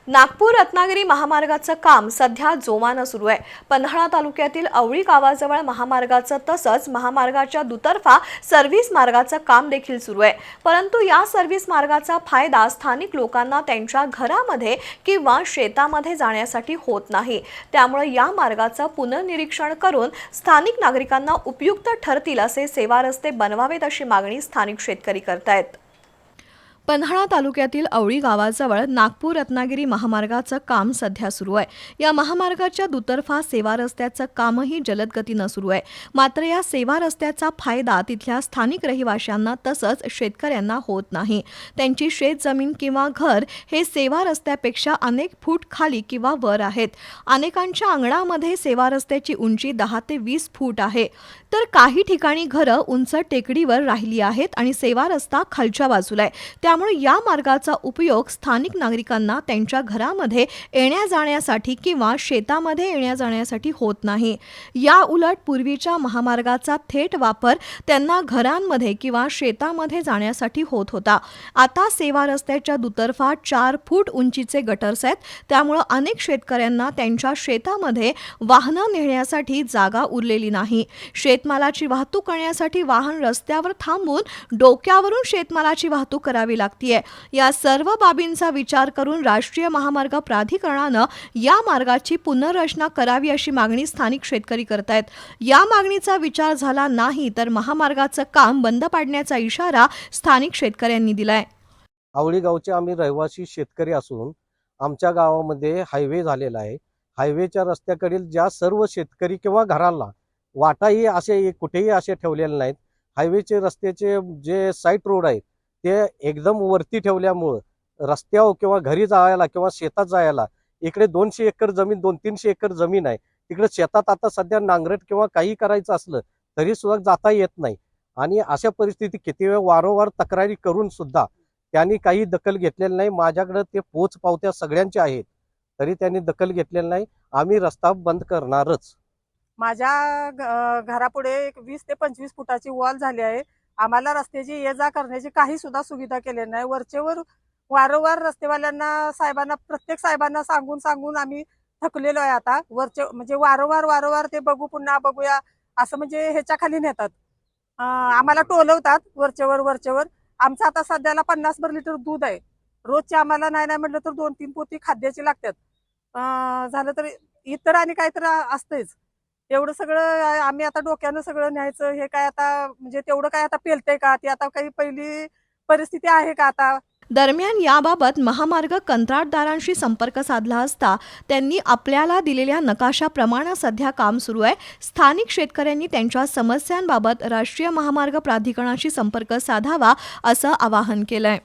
नागपूर रत्नागिरी महामार्गाचं काम सध्या जोमानं सुरू आहे। पन्हाळा तालुक्यातील आवळी गावाजवळ महामार्गाचं तसंच महामार्गाच्या दुतर्फा सर्व्हिस मार्गाचं काम देखील सुरू आहे। परंतु या सर्व्हिस मार्गाचा फायदा स्थानिक लोकांना त्यांच्या घरामध्ये किंवा शेतामध्ये जाण्यासाठी होत नाही। त्यामुळे या मार्गाचं पुनर्निरीक्षण करून स्थानिक नागरिकांना उपयुक्त ठरतील असे सेवा रस्ते बनवावेत अशी मागणी स्थानिक शेतकरी करतायत। पन्हाळा तालुक्यातील आवळी गावाजवळ नागपूर रत्नागिरी महामार्गाचं काम सध्या सुरू आहे। या महामार्गाच्या दुतर्फा सेवा रस्त्याचं कामही जलद गतीनं सुरू आहे। मात्र या सेवा रस्त्याचा फायदा तिथल्या स्थानिक रहिवाशांना तसंच शेतकऱ्यांना होत नाही। त्यांची शेतजमीन किंवा घर हे सेवा रस्त्यापेक्षा अनेक फूट खाली किंवा वर आहेत। अनेकांच्या अंगणामध्ये सेवा रस्त्याची उंची 10 ते 20 फूट आहे, तर काही ठिकाणी घरं उंच टेकडीवर राहिली आहेत आणि सेवा रस्ता खालच्या बाजूला आहे। त्यामुळे या मार्गाचा उपयोग स्थानिक नागरिकांना त्यांच्या घरामध्ये येण्या-जाण्यासाठी किंवा शेतामध्ये येण्या-जाण्यासाठी होत नाही। या उलट पूर्वीच्या महामार्गाचा थेट वापर त्यांना घरांमध्ये किंवा शेतामध्ये जाण्यासाठी होत होता। आता सेवा रस्त्याच्या दुतर्फा 4 फूट उंचीचे गटर्स आहेत, त्यामुळे अनेक शेतकऱ्यांना त्यांच्या शेतामध्ये वाहनं नेण्यासाठी जागा उरलेली नाही। शेतमालाची वाहतूक करण्यासाठी वाहन रस्त्यावर थांबून डोक्यावरून शेतमालाची वाहतूक करावी लागतीये। या सर्व बाबींचा विचार करून राष्ट्रीय महामार्ग प्राधिकरणानं या मार्गाची पुनर्रचना करावी अशी मागणी स्थानिक शेतकरी करतायत। या मागणीचा विचार झाला नाही तर महामार्गाचं काम बंद पाडण्याचा इशारा स्थानिक शेतकऱ्यांनी दिलाय। आवळी गावचे आम्ही रहिवासी शेतकरी असून आमच्या गावामध्ये हायवे झालेला आहे। हायवेच्या रस्त्याकडील ज्या सर्व शेतकरी किंवा घराला वाटाही असे कुठेही असे ठेवलेले नाहीत। हायवेचे रस्त्याचे जे साईड रोड आहेत ते एकदम वरती ठेवल्यामुळे रस्त्यावर किंवा घरी जायला किंवा शेतात जायला इकडे 200 एकर जमीन 200-300 एकर जमीन आहे, तिकडे शेतात आता सध्या नांगरट किंवा काही करायचं असलं तरी सुद्धा जाता येत नाही। आणि अशा परिस्थिती किती वेळ वारंवार तक्रारी करून सुद्धा त्यांनी काही दखल घेतलेली नाही। माझ्याकडे ते पोच पावत्या सगळ्यांच्या आहेत, तरी त्यांनी दखल घेतलेली नाही। आम्ही रस्ता बंद करणारच। माझ्या घरापुढे 20 ते 25 फुटाची वॉल झाली आहे। आम्हाला रस्त्याची ये जा करण्याची काही सुद्धा सुविधा केलेली नाही। वरचेवर वारंवार रस्तेवाल्यांना प्रत्येक साहेबांना सांगून आम्ही थकलेलो आहे। आता वरचे म्हणजे वारंवार ते बघू पुन्हा बघूया असं म्हणजे ह्याच्या खाली नेतात, आम्हाला टोलवतात वरचेवर। आमचं आता सध्याला 50 भर लिटर दूध आहे। रोजचे आम्हाला नाही म्हटलं तर 2-3 पोती खाद्याची लागतात। झालं तर इतर आणि काहीतरी असतेच। एवढं सगळं आम्ही आता डोक्यानं सगळं न्यायचं हे काय आता म्हणजे तेवढं काय आता पेलतंय का? ती आता काही पहिली परिस्थिती आहे का आता? दरम्यान याबाबत महामार्ग कंत्राटदारांशी संपर्क साधला असता त्यांनी आपल्याला दिलेल्या नकाशाप्रमाणे सध्या काम सुरू आहे। स्थानिक शेतकऱ्यांनी त्यांच्या समस्यांबाबत राष्ट्रीय महामार्ग प्राधिकरणाशी संपर्क साधावा असं आवाहन केलंय।